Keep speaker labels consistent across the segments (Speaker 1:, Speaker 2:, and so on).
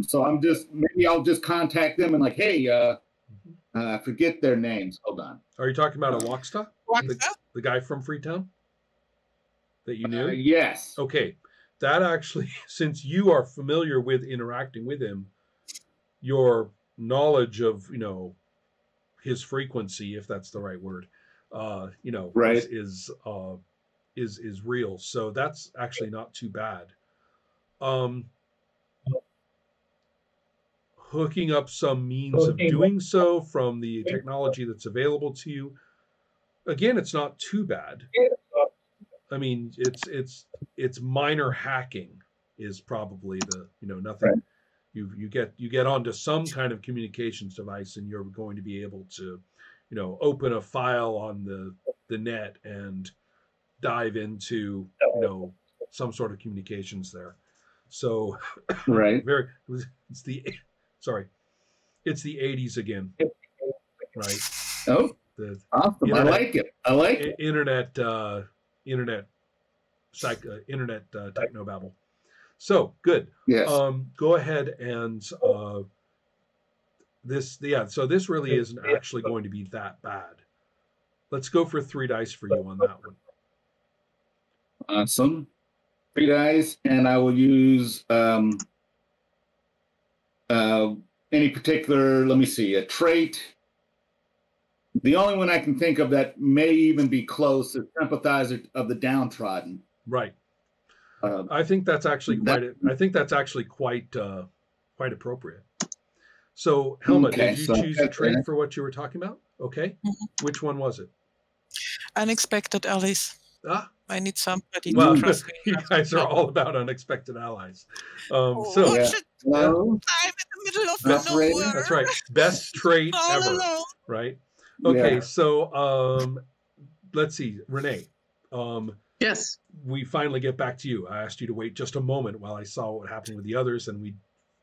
Speaker 1: So maybe I'll just contact them and like, hey, I forget their names. Hold on.
Speaker 2: Are you talking about Alaksta?
Speaker 3: Alexa?
Speaker 2: The guy from Freetown that you knew?
Speaker 1: Yes.
Speaker 2: Okay. That actually, since you are familiar with interacting with him, your knowledge of, his frequency, if that's the right word,
Speaker 1: right.
Speaker 2: is real. So that's actually not too bad. Hooking up some means of doing so from the technology that's available to you. Again, it's not too bad. I mean, it's minor hacking is probably the, nothing. Right. You get onto some kind of communications device and you're going to be able to, open a file on the net and dive into, some sort of communications there. So
Speaker 1: right.
Speaker 2: It's the 80s again. Right.
Speaker 1: Oh, awesome. I like it.
Speaker 2: Internet technobabble. So good.
Speaker 1: Yes.
Speaker 2: Go ahead and so this really isn't actually going to be that bad. Let's go for 3 dice for you on that one.
Speaker 1: Awesome. 3 dice, and I will use any particular, let me see, a trait. The only one I can think of that may even be close is sympathizer of the downtrodden.
Speaker 2: Right. I think that's actually quite appropriate. So Helma, did you choose a trait for what you were talking about? Okay. Mm-hmm. Which one was it?
Speaker 3: Unexpected allies. I need somebody
Speaker 2: to
Speaker 3: trust me.
Speaker 2: You guys are all about unexpected allies.
Speaker 3: I'm in the middle of nowhere.
Speaker 2: That's right. Best trait ever.
Speaker 3: Alone.
Speaker 2: Right. Okay. Yeah. So let's see, Renee.
Speaker 4: Yes.
Speaker 2: We finally get back to you. I asked you to wait just a moment while I saw what happened with the others, and we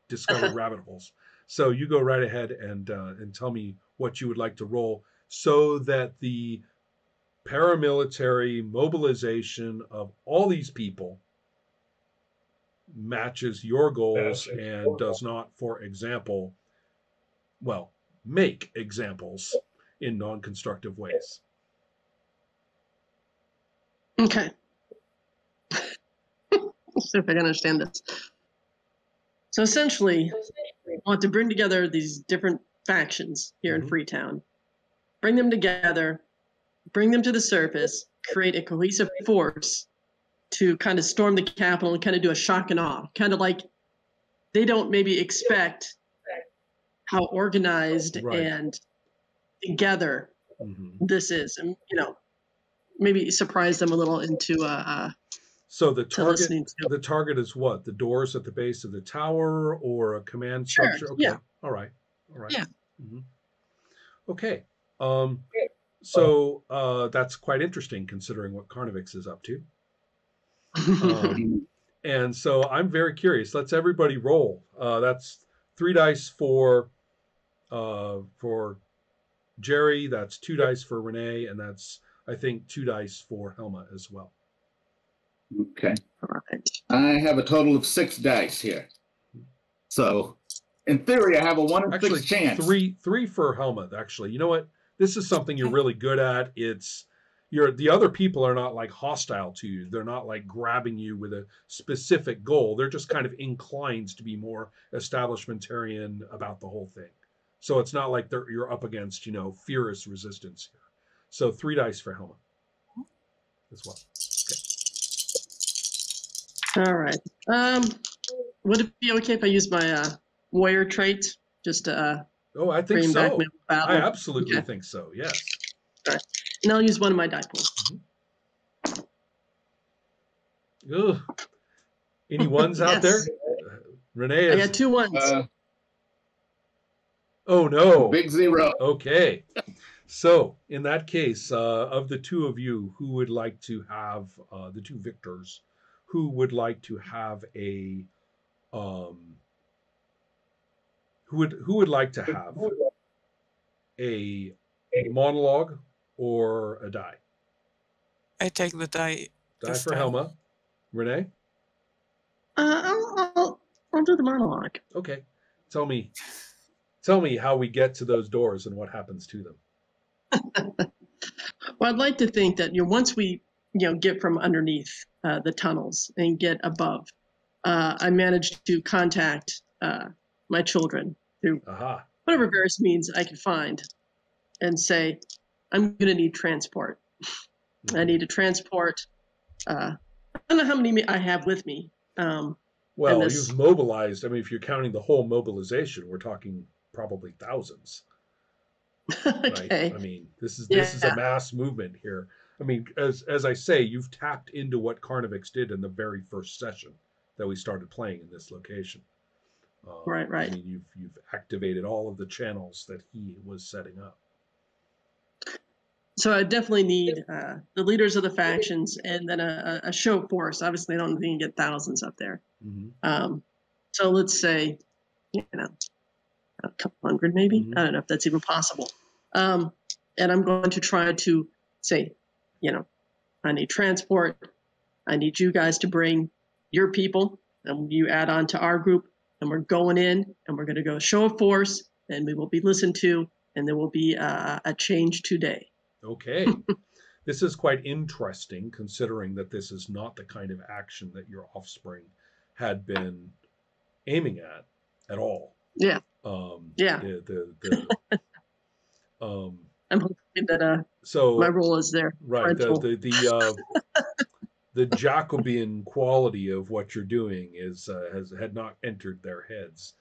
Speaker 2: discovered rabbit holes. So you go right ahead and tell me what you would like to roll so that the paramilitary mobilization of all these people matches your goals and does not, for example, make examples in non-constructive ways.
Speaker 4: Okay. Let's see if I can understand this. So essentially, I want to bring together these different factions here in Freetown, bring them together, bring them to the surface, create a cohesive force to kind of storm the Capitol and kind of do a shock and awe. Kind of like they don't maybe expect how organized and together this is. And, maybe surprise them a little into
Speaker 2: so the target is what? The doors at the base of the tower or a command structure?
Speaker 4: Sure,
Speaker 2: okay.
Speaker 4: Yeah.
Speaker 2: All right.
Speaker 4: Yeah.
Speaker 2: Mm-hmm. Okay. So that's quite interesting considering what Carnivix is up to. And so I'm very curious. Let's everybody roll. That's 3 dice for Jerry. That's 2 dice for Renee, and that's, I think, 2 dice for Helma as well.
Speaker 1: Okay.
Speaker 4: All right.
Speaker 1: I have a total of 6 dice here. So, in theory, I have a 1 in 6 chance.
Speaker 2: Three for Helma, actually. You know what? This is something you're really good at. The other people are not like hostile to you. They're not like grabbing you with a specific goal. They're just kind of inclined to be more establishmentarian about the whole thing. So it's not like you're up against, fierce resistance here. So 3 dice for Helma as well.
Speaker 4: Okay. All right. Would it be okay if I use my warrior trait just to
Speaker 2: I think so.
Speaker 4: back my battle?
Speaker 2: I absolutely think so. Yes.
Speaker 4: All right. And I'll use one of my die pools.
Speaker 2: Ugh. Any ones out there? Renee,
Speaker 4: I got 2 ones.
Speaker 2: Oh no!
Speaker 1: Big 0.
Speaker 2: Okay. So in that case, of the 2 of you, who would like to have the 2 victors? Who would like to have a who would like to have a monologue or a die?
Speaker 3: I take the die.
Speaker 2: Die for Helma. Renee?
Speaker 4: I'll I'll do the monologue.
Speaker 2: Okay. Tell me how we get to those doors and what happens to them.
Speaker 4: Well, I'd like to think that once we get from underneath the tunnels and get above, I managed to contact my children through whatever various means I could find, and say, I'm going to need transport. Mm-hmm. I need to transport. I don't know how many I have with me.
Speaker 2: Well, you've mobilized. I mean, if you're counting the whole mobilization, we're talking probably thousands.
Speaker 4: Okay.
Speaker 2: Right? I mean, this is a mass movement here. I mean, as I say, you've tapped into what Carnivix did in the very first session that we started playing in this location.
Speaker 4: Right.
Speaker 2: I mean, you've activated all of the channels that he was setting up.
Speaker 4: So I definitely need the leaders of the factions, and then a show force. Obviously, I don't think you can get thousands up there. Mm-hmm. So let's say, a couple hundred maybe. Mm-hmm. I don't know if that's even possible. And I'm going to try to say, I need transport. I need you guys to bring your people, and you add on to our group, and we're going in, and we're going to go show of force, and we will be listened to, and there will be a change today.
Speaker 2: Okay. This is quite interesting, considering that this is not the kind of action that your offspring had been aiming at all.
Speaker 4: Yeah.
Speaker 2: Yeah.
Speaker 4: I'm hoping that my role is there.
Speaker 2: Right. The Jacobean quality of what you're doing had not entered their heads.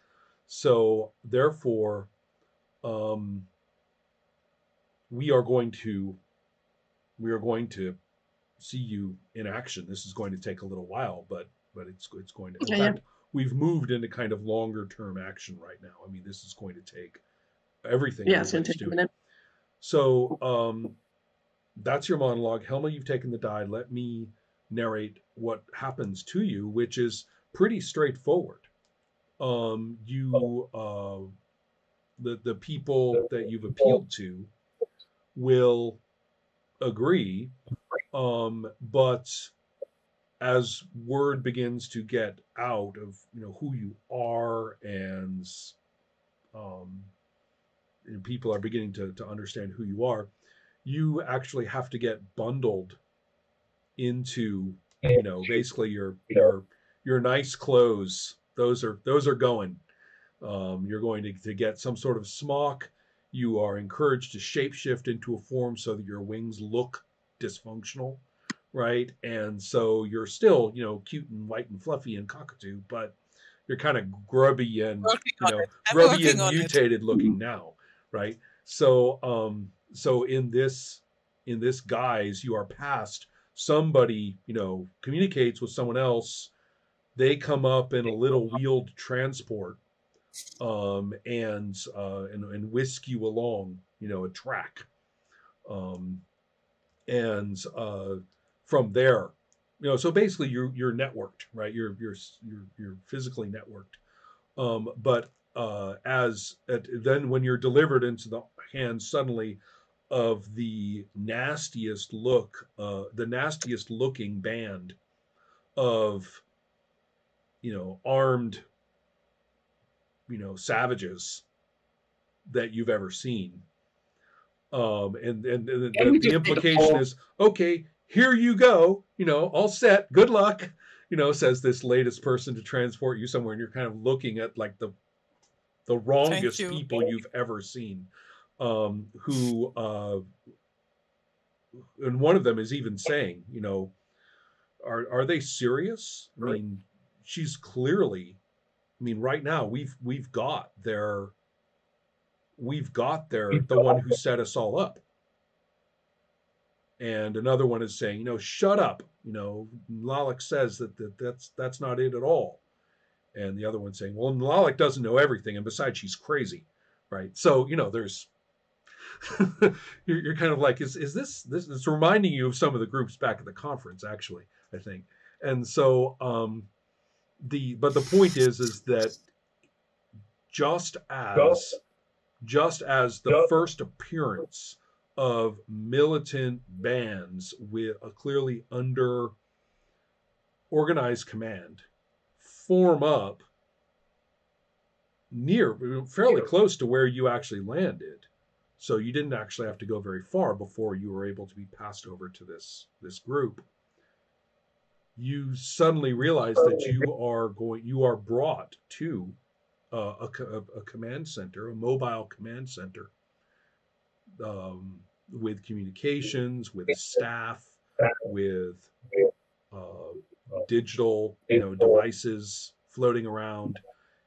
Speaker 2: So therefore, we are going to see you in action. This is going to take a little while, but it's going to. In fact, we've moved into kind of longer term action right now. I mean, this is going to take everything.
Speaker 4: Yeah, it's going to take a minute.
Speaker 2: So that's your monologue. Helma, you've taken the die. Let me narrate what happens to you, which is pretty straightforward. The people that you've appealed to will agree, but as word begins to get out of who you are, and people are beginning to understand who you are, you actually have to get bundled into basically your nice clothes. Those are going. You're going to get some sort of smock. You are encouraged to shapeshift into a form so that your wings look dysfunctional, right? And so you're still, cute and white and fluffy and cockatoo, but you're kind of grubby and mutated looking now, right? So so in this guise, you are passed. Somebody communicates with someone else. They come up in a little wheeled transport, and whisk you along, a track, and from there, so basically you're networked, right? You're physically networked, but then when you're delivered into the hands suddenly of the nastiest looking band of armed savages that you've ever seen, and the implication is, okay, here you go, all set, good luck, says this latest person to transport you somewhere, and you're kind of looking at like the wrongest people you've ever seen, who and one of them is even saying, are they serious? I mean, she's clearly, right now we've got the one who set us all up. And another one is saying, shut up. Nlalik says that's not it at all. And the other one's saying, well, Nlalik doesn't know everything, and besides, she's crazy, right? So there's you're kind of like, is this it's reminding you of some of the groups back at the conference, actually, I think. And so but the point is that just as the first appearance of militant bands with a clearly under organized command form up fairly close to where you actually landed. So you didn't actually have to go very far before you were able to be passed over to this group. You suddenly realize that you are brought to a command center, a mobile command center, with communications, with staff, with digital devices floating around,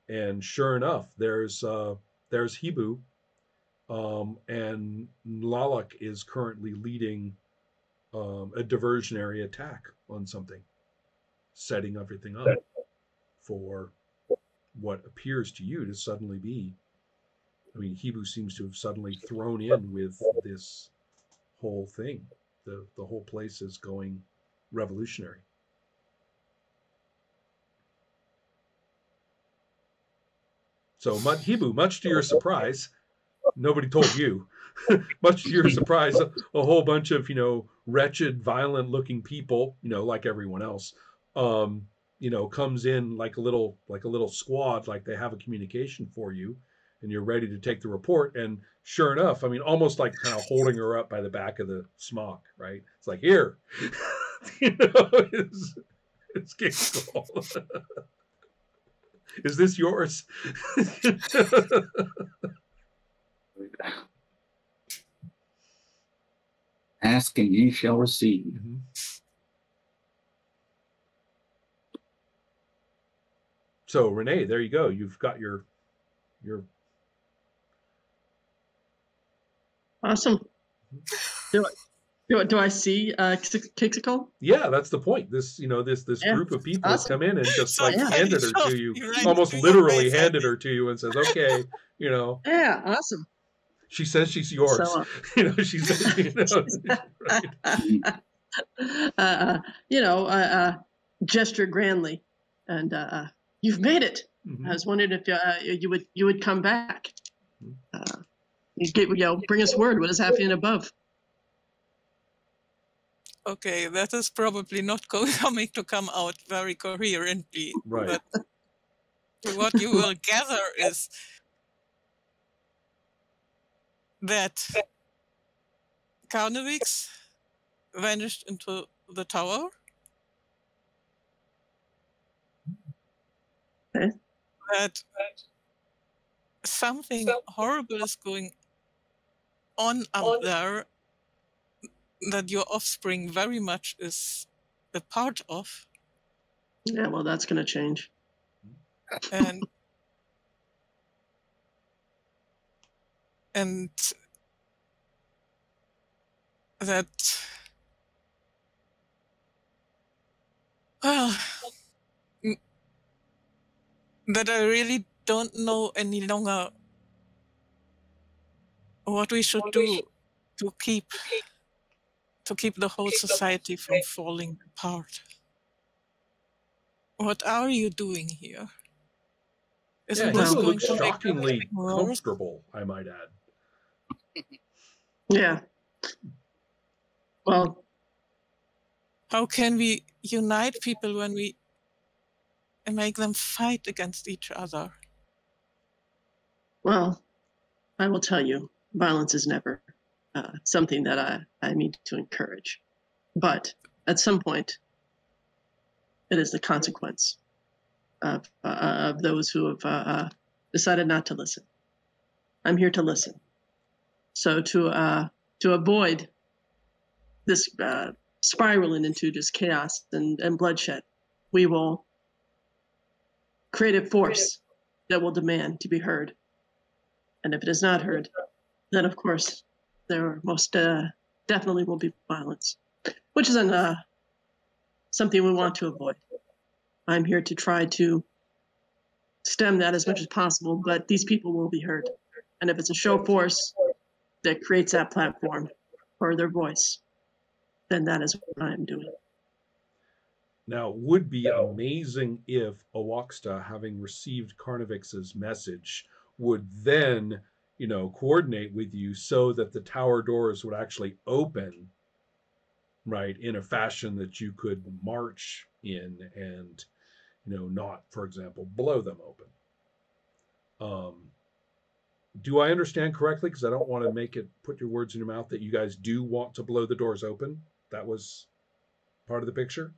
Speaker 2: and sure enough, there's Hibu, and Lalak is currently leading a diversionary attack on something, setting everything up for what appears to you to suddenly be. I mean, Hibu seems to have suddenly thrown in with this whole thing. The whole place is going revolutionary. So, Hibu, much to your surprise, nobody told you. Much to your surprise, a whole bunch of wretched, violent-looking people, like everyone else, comes in like a little squad, like they have a communication for you, and you're ready to take the report. And sure enough, I mean, almost like kind of holding her up by the back of the smock, right? It's like, here, it's King Skull. Is this yours?
Speaker 1: Ask and ye shall receive.
Speaker 2: Mm-hmm. So Renee, there you go. You've got your
Speaker 4: awesome. Do I see Kixico?
Speaker 2: Yeah, that's the point. This group of people awesome. Come in and just handed her to you, almost literally handed her to you, and says, "Okay,
Speaker 4: Yeah, awesome.
Speaker 2: She says she's yours.
Speaker 4: So,
Speaker 2: she says,
Speaker 4: right. Gesture grandly, and you've made it. Mm-hmm. I was wondering if you would come back. Bring us word. What is happening above?
Speaker 3: Okay, that is probably not coming to come out very coherently.
Speaker 2: Right.
Speaker 3: But what you will gather is that Carnivix vanished into the tower.
Speaker 4: Okay.
Speaker 3: That something horrible is going on up there that your offspring very much is a part of.
Speaker 4: Yeah, well, that's going to change.
Speaker 3: And that, well, that I really don't know any longer what we should do to keep the whole society from falling apart. What are you doing here?
Speaker 2: Isn't this going to shockingly comfortable, I might add.
Speaker 4: Yeah. Well,
Speaker 3: how can we unite people when we make them fight against each other?
Speaker 4: Well, I will tell you, violence is never something that I need to encourage. But at some point, it is the consequence of those who have decided not to listen. I'm here to listen. So to avoid this spiraling into just chaos and bloodshed, we will create a force that will demand to be heard. And if it is not heard, then of course there most definitely will be violence, which is something we want to avoid. I'm here to try to stem that as much as possible, but these people will be heard. And if it's a show force that creates that platform for their voice, then that is what I'm doing.
Speaker 2: Now, it would be amazing if Awaxta, having received Carnivix's message, would then, coordinate with you so that the tower doors would actually open, right, in a fashion that you could march in and, not, for example, blow them open. Do I understand correctly? Because I don't want to put your words in your mouth, that you guys do want to blow the doors open. That was part of the picture.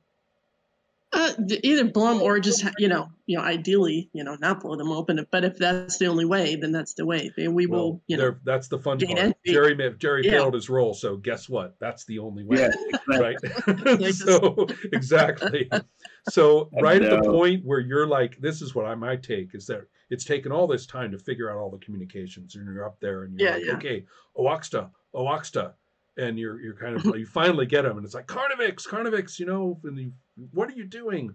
Speaker 4: Either blow them or just ideally not blow them open. But if that's the only way, then that's the way. And we will
Speaker 2: that's the fun part. Jerry failed his role, so guess what? That's the only way.
Speaker 1: Yeah,
Speaker 2: right. So exactly. So right at the point where you're like, this is what my take is, that it's taken all this time to figure out all the communications, and you're up there and you're okay, Oaxta, and you're kind of you finally get them, and it's like Carnivix, and what are you doing?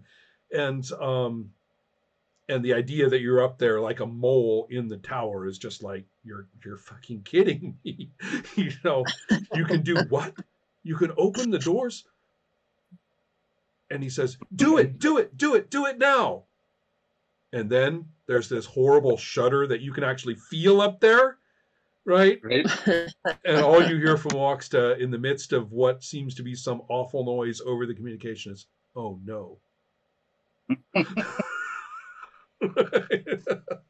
Speaker 2: And the idea that you're up there like a mole in the tower is just like, you're fucking kidding me. You can do what? You can open the doors? And he says, do it now. And then there's this horrible shudder that you can actually feel up there, right? And all you hear from Oaxta in the midst of what seems to be some awful noise over the communication is, oh no.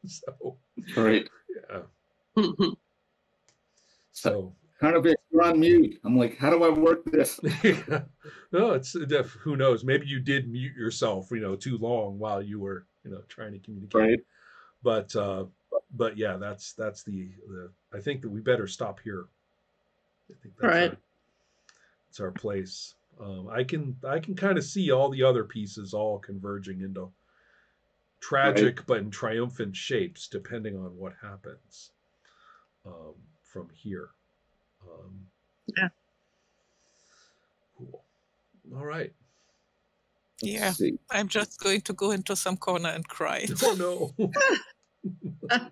Speaker 2: So,
Speaker 1: right.
Speaker 2: Yeah. So
Speaker 1: Carnivix, you're on mute. I'm like, how do I work this?
Speaker 2: No, it's who knows? Maybe you did mute yourself, too long while you were, trying to communicate.
Speaker 1: Right.
Speaker 2: But yeah, that's the. I think that we better stop here. I think that's our place. I can kind of see all the other pieces all converging into tragic but in triumphant shapes, depending on what happens from here.
Speaker 4: Yeah.
Speaker 2: Cool. All right.
Speaker 3: Yeah. I'm just going to go into some corner and cry.
Speaker 2: Oh no.
Speaker 3: I'm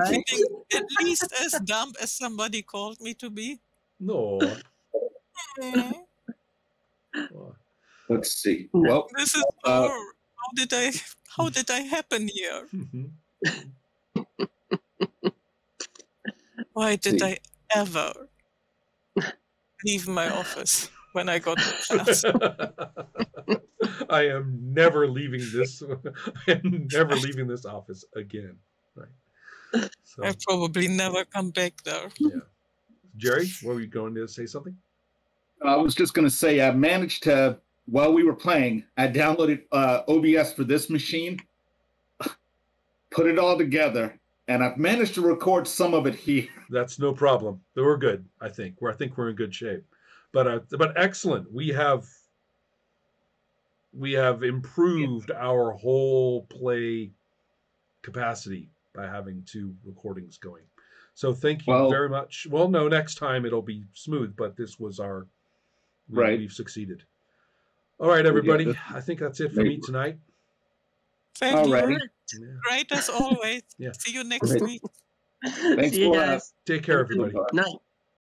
Speaker 3: feeling at least as dumb as somebody called me to be.
Speaker 2: No.
Speaker 1: Let's see. Well,
Speaker 3: this is how did I happen here? Why did I ever leave my office when I got the class?
Speaker 2: I am never leaving this. I am never leaving this office again. Right. So,
Speaker 3: I probably never come back there.
Speaker 2: Yeah. Jerry, were you going to say something?
Speaker 1: I was just going to say, I managed to, while we were playing, I downloaded OBS for this machine, put it all together, and I've managed to record some of it here.
Speaker 2: That's no problem. We're good, I think. I think we're in good shape. But excellent. We have improved our whole play capacity by having 2 recordings going. So thank you very much. Well, no, next time it'll be smooth, but this was we've succeeded. All right, everybody. I think that's it for me tonight.
Speaker 3: Thank you. Great as always. See you next week.
Speaker 1: Thanks for
Speaker 2: Take care, everybody.
Speaker 4: Night.